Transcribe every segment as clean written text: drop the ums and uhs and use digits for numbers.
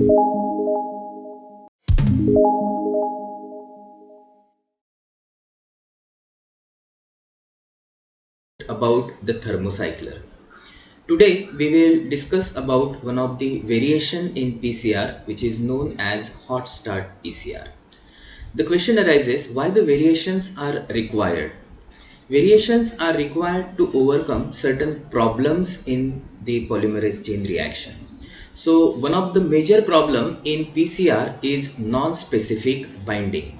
About the thermocycler. Today we will discuss about one of the variation in PCR which is known as hot start PCR. The question arises why the variations are required. Variations are required to overcome certain problems in the polymerase chain reaction. So one of the major problem in PCR is non-specific binding,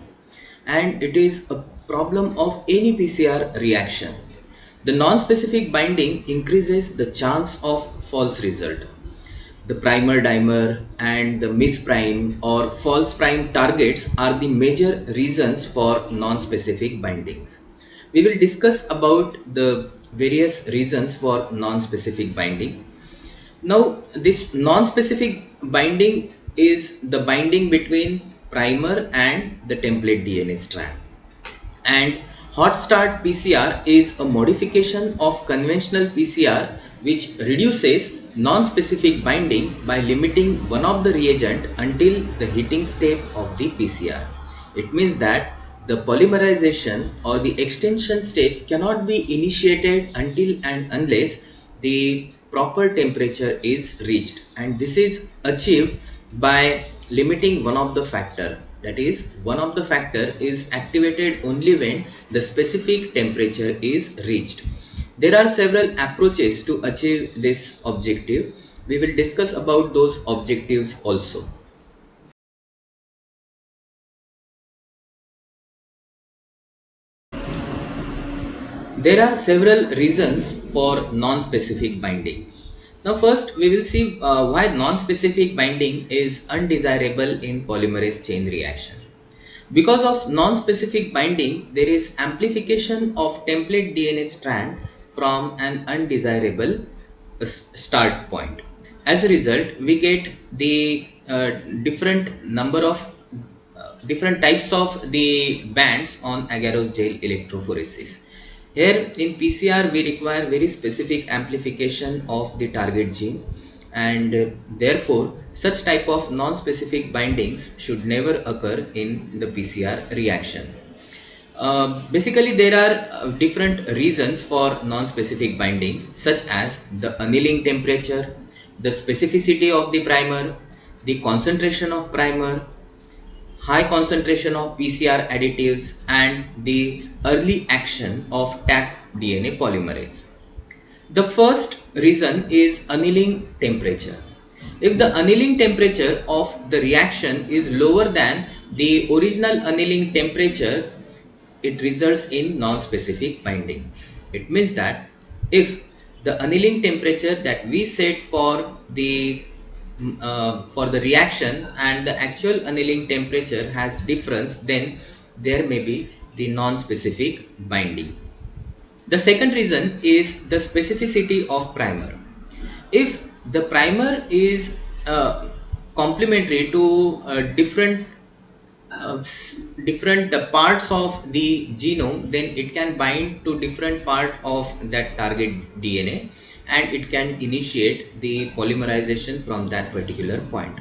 and it is a problem of any PCR reaction. The non-specific binding increases the chance of false result. The primer dimer and the misprime or false prime targets are the major reasons for non-specific bindings. We will discuss about the various reasons for non-specific binding. Now, this non-specific binding is the binding between primer and the template DNA strand. And hot start PCR is a modification of conventional PCR which reduces non-specific binding by limiting one of the reagent until the heating step of the PCR. It means that the polymerization or the extension step cannot be initiated until and unless the proper temperature is reached, and this is achieved by limiting one of the factor. That is, one of the factor is activated only when the specific temperature is reached. There are several approaches to achieve this objective. We will discuss about those objectives also. There are several reasons for non-specific binding. Now first we will see why non-specific binding is undesirable in polymerase chain reaction. Because of non-specific binding, there is amplification of template DNA strand from an undesirable start point. As a result, we get the different number of different types of the bands on agarose gel electrophoresis. Here in PCR, we require very specific amplification of the target gene, and therefore such type of non-specific bindings should never occur in the PCR reaction. Basically, there are different reasons for non-specific binding, such as the annealing temperature, the specificity of the primer, the concentration of primer, high concentration of PCR additives, and the early action of Taq DNA polymerase. The first reason is annealing temperature. If the annealing temperature of the reaction is lower than the original annealing temperature, it results in non-specific binding. It means that if the annealing temperature that we set for the reaction and the actual annealing temperature has difference, then there may be the non-specific binding. The second reason is the specificity of primer. If the primer is complementary to different parts of the genome, then it can bind to different part of that target DNA, and it can initiate the polymerization from that particular point.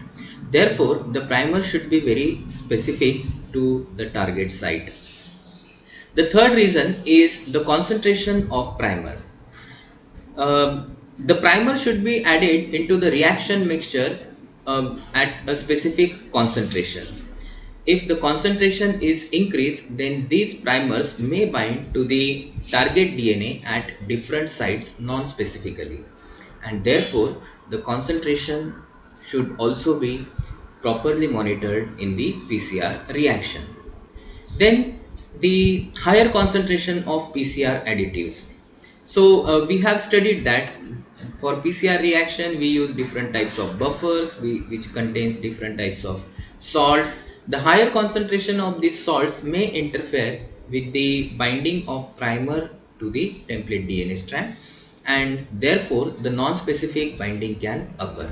Therefore, the primer should be very specific to the target site. The third reason is the concentration of primer. The primer should be added into the reaction mixture at a specific concentration. If the concentration is increased, then these primers may bind to the target DNA at different sites non-specifically, and therefore the concentration should also be properly monitored in the PCR reaction. Then the higher concentration of PCR additives. So we have studied that for PCR reaction we use different types of buffers which contains different types of salts. The higher concentration of these salts may interfere with the binding of primer to the template DNA strand, and therefore the non-specific binding can occur.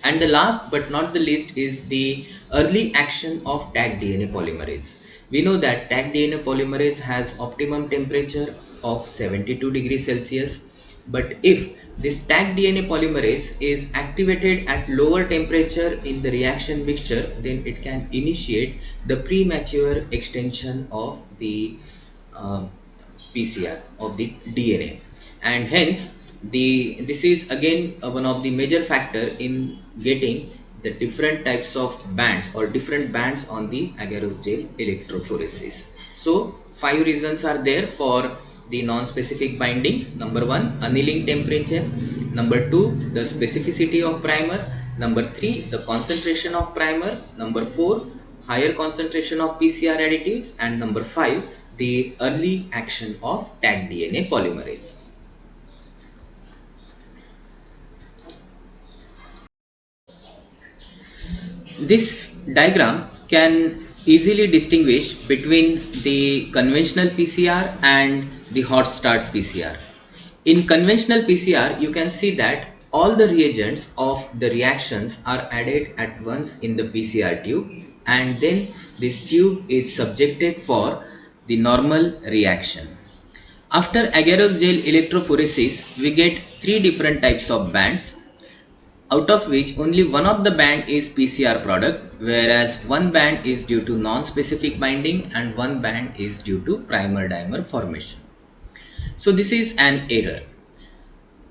And the last but not the least is the early action of Taq DNA polymerase. We know that Taq DNA polymerase has optimum temperature of 72 degrees Celsius, but if this tagged DNA polymerase is activated at lower temperature in the reaction mixture, then it can initiate the premature extension of the uh, PCR of the DNA, and hence this is again one of the major factor in getting the different types of bands or different bands on the agarose gel electrophoresis. So 5 reasons are there for the non-specific binding. Number 1, annealing temperature. Number 2, the specificity of primer. Number 3, the concentration of primer. Number 4, higher concentration of PCR additives. And number 5, the early action of tagged DNA polymerase. This diagram can easily distinguish between the conventional PCR and the hot start PCR. In conventional PCR, you can see that all the reagents of the reactions are added at once in the PCR tube, and then this tube is subjected for the normal reaction. After agarose gel electrophoresis, we get 3 different types of bands, out of which only one of the band is PCR product, whereas one band is due to non-specific binding and one band is due to primer dimer formation. So this is an error.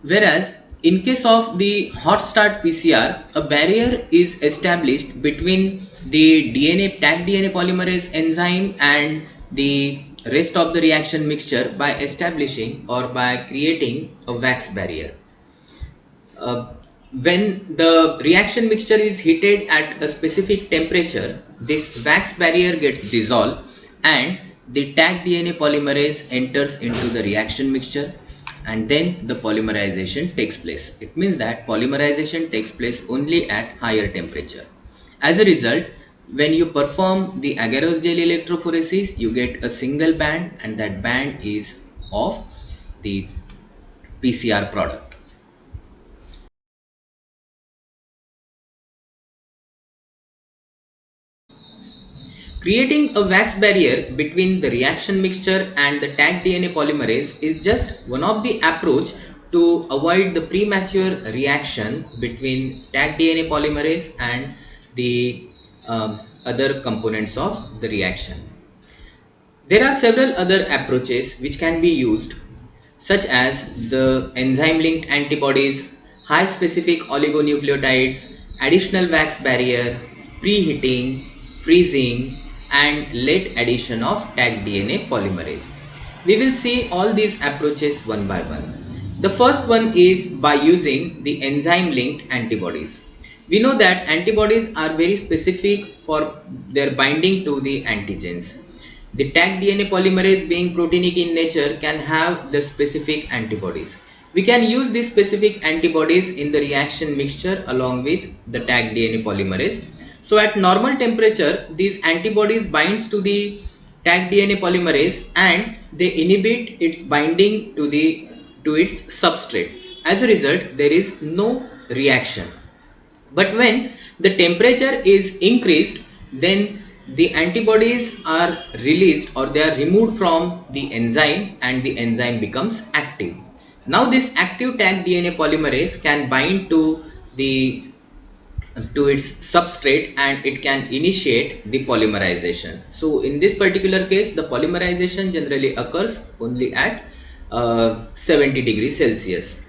Whereas in case of the hot start PCR, a barrier is established between the tagged DNA polymerase enzyme and the rest of the reaction mixture by establishing or by creating a wax barrier. Uh, when the reaction mixture is heated at a specific temperature, this wax barrier gets dissolved and the tagged DNA polymerase enters into the reaction mixture, and then the polymerization takes place. It means that polymerization takes place only at higher temperature. As a result, when you perform the agarose gel electrophoresis, you get a single band, and that band is of the PCR product. Creating a wax barrier between the reaction mixture and the tagged DNA polymerase is just one of the approach to avoid the premature reaction between tagged DNA polymerase and the other components of the reaction. There are several other approaches which can be used, such as the enzyme linked antibodies, high specific oligonucleotides, additional wax barrier, preheating, freezing, and late addition of tagged DNA polymerase. We will see all these approaches one by one. The first one is by using the enzyme linked antibodies. We know that antibodies are very specific for their binding to the antigens. The tagged DNA polymerase, being proteinic in nature, can have the specific antibodies. We can use these specific antibodies in the reaction mixture along with the tagged DNA polymerase. So at normal temperature, these antibodies binds to the tagged DNA polymerase and they inhibit its binding to its substrate. As a result, there is no reaction. But when the temperature is increased, then the antibodies are released or they are removed from the enzyme and the enzyme becomes active. Now this active tagged DNA polymerase can bind to its substrate and it can initiate the polymerization. So in this particular case, the polymerization generally occurs only at 70 degrees Celsius.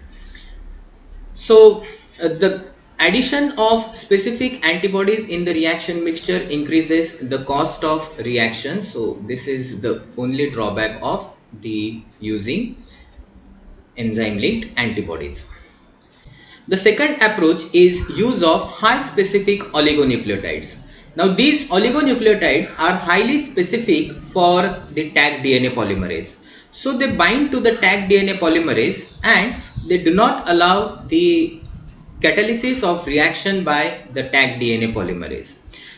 So the addition of specific antibodies in the reaction mixture increases the cost of reaction. So this is the only drawback of the using enzyme linked antibodies. The second approach is use of high specific oligonucleotides. Now these oligonucleotides are highly specific for the tagged DNA polymerase. So they bind to the tagged DNA polymerase and they do not allow the catalysis of reaction by the tagged DNA polymerase.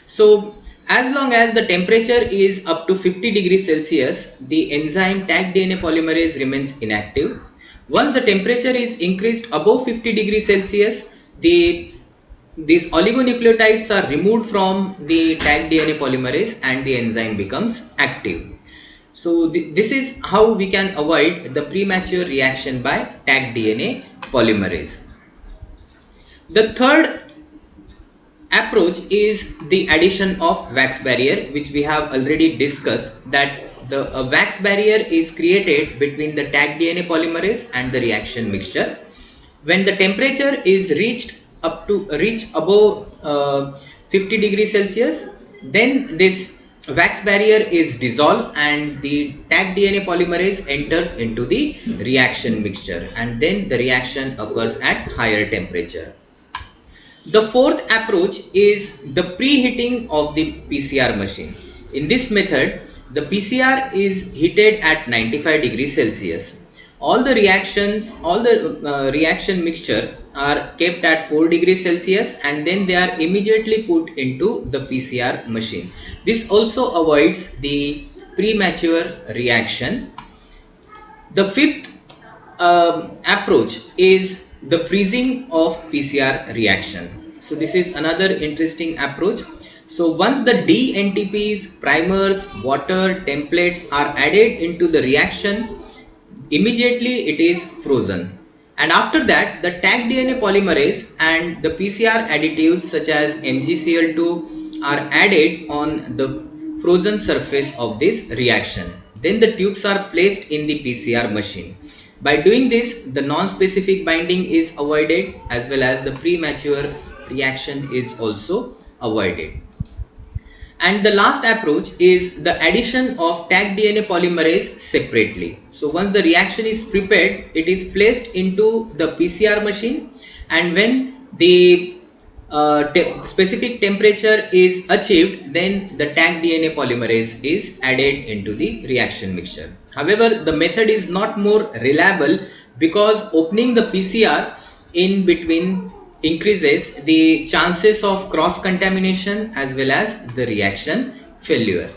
So as long as the temperature is up to 50 degrees Celsius, the enzyme tagged DNA polymerase remains inactive. Once the temperature is increased above 50 degrees Celsius, these oligonucleotides are removed from the tagged DNA polymerase and the enzyme becomes active. So this is how we can avoid the premature reaction by tagged DNA polymerase. The third approach is the addition of wax barrier, which we have already discussed, that the wax barrier is created between the tag DNA polymerase and the reaction mixture. When the temperature is reach above 50 degrees Celsius, then this wax barrier is dissolved and the tag DNA polymerase enters into the reaction mixture, and then the reaction occurs at higher temperature. The fourth approach is the preheating of the PCR machine. In this method, the PCR is heated at 95 degrees Celsius. All the reaction mixture are kept at 4 degrees Celsius, and then they are immediately put into the PCR machine. This also avoids the premature reaction. The fifth approach is the freezing of PCR reaction. So this is another interesting approach. So once the DNTPs, primers, water, templates are added into the reaction, immediately it is frozen. And after that, the tag DNA polymerase and the PCR additives such as MgCl2 are added on the frozen surface of this reaction. Then the tubes are placed in the PCR machine. By doing this, the non-specific binding is avoided, as well as the premature reaction is also avoided. And the last approach is the addition of tag DNA polymerase separately. So once the reaction is prepared, it is placed into the PCR machine, and when the specific temperature is achieved, then the tag DNA polymerase is added into the reaction mixture. However, the method is not more reliable because opening the PCR in between increases the chances of cross contamination as well as the reaction failure.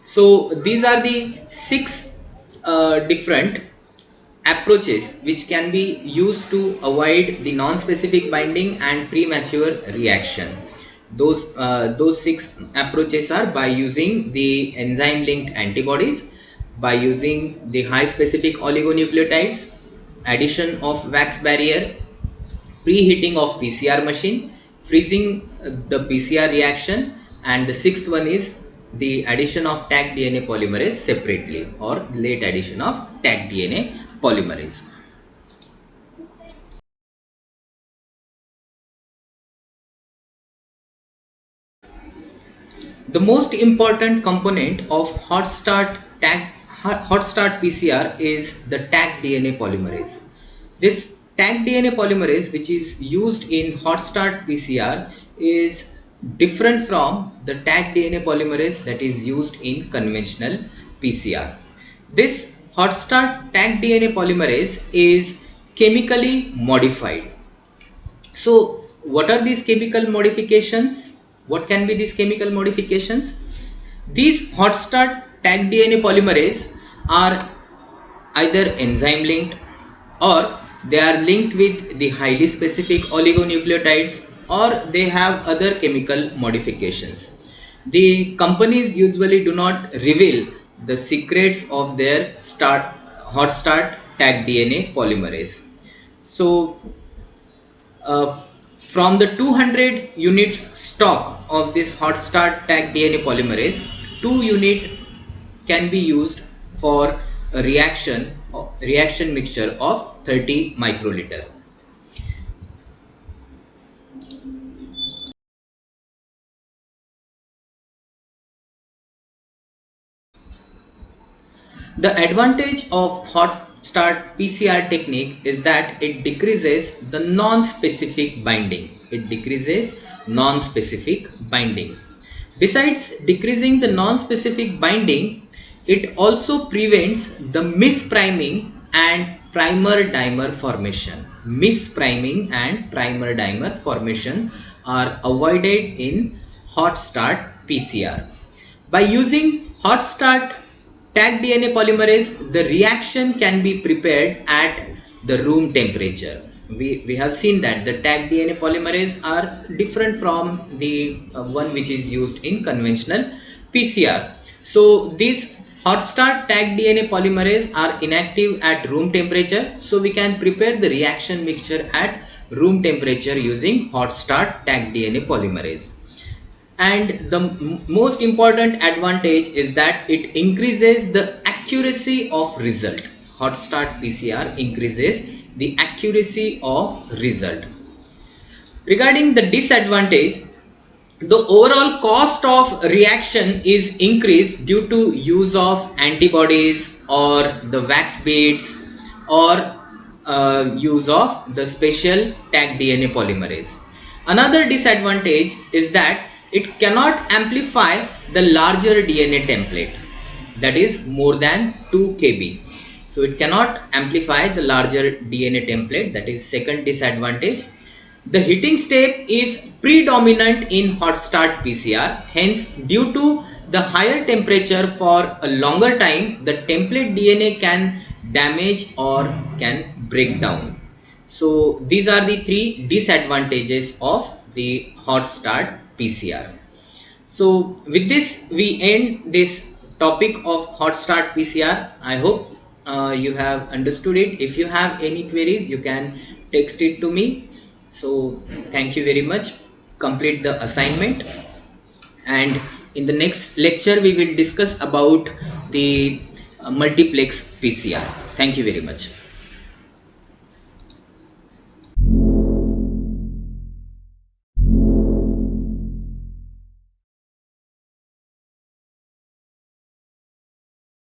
So these are the six different approaches which can be used to avoid the non-specific binding and premature reaction. Those six approaches are by using the enzyme linked antibodies, by using the high specific oligonucleotides, addition of wax barrier, preheating of PCR machine, freezing the PCR reaction, and the sixth one is the addition of tag DNA polymerase separately, or late addition of tag DNA polymerase. The most important component of hot start PCR is the tag DNA polymerase. This tag DNA polymerase, which is used in hot start PCR, is different from the tag DNA polymerase that is used in conventional PCR. This hot start tag DNA polymerase is chemically modified. So what are these chemical modifications? What can be these chemical modifications? These hot start tag DNA polymerase are either enzyme linked, or they are linked with the highly specific oligonucleotides, or they have other chemical modifications. The companies usually do not reveal the secrets of their hot start tag DNA polymerase. So uh, from the 200 units stock of this hot start tag DNA polymerase, 2 unit can be used for a reaction mixture of 30 microliter. The advantage of hot start PCR technique is that it decreases the non-specific binding. It decreases non-specific binding. Besides decreasing the non-specific binding, it also prevents the mispriming and primer dimer formation. Mispriming and primer dimer formation are avoided in hot start PCR. By using hot start tag DNA polymerase, the reaction can be prepared at the room temperature. We have seen that the tag DNA polymerase are different from the one which is used in conventional PCR. So these Hot start tagged DNA polymerase are inactive at room temperature, so we can prepare the reaction mixture at room temperature using hot start tagged DNA polymerase. And the most important advantage is that it increases the accuracy of result. Hot start PCR increases the accuracy of result. Regarding the disadvantage, the overall cost of reaction is increased due to use of antibodies or the wax beads or use of the special tagged DNA polymerase. Another disadvantage is that it cannot amplify the larger DNA template, that is more than 2 kb. So it cannot amplify the larger DNA template, that is second disadvantage. The heating step is predominant in hot start PCR, hence due to the higher temperature for a longer time, the template DNA can damage or can break down. So these are the three disadvantages of the hot start PCR. So with this we end this topic of hot start PCR. I hope you have understood it. If you have any queries, you can text it to me. So thank you very much. Complete the assignment, and in the next lecture we will discuss about the multiplex PCR. Thank you very much.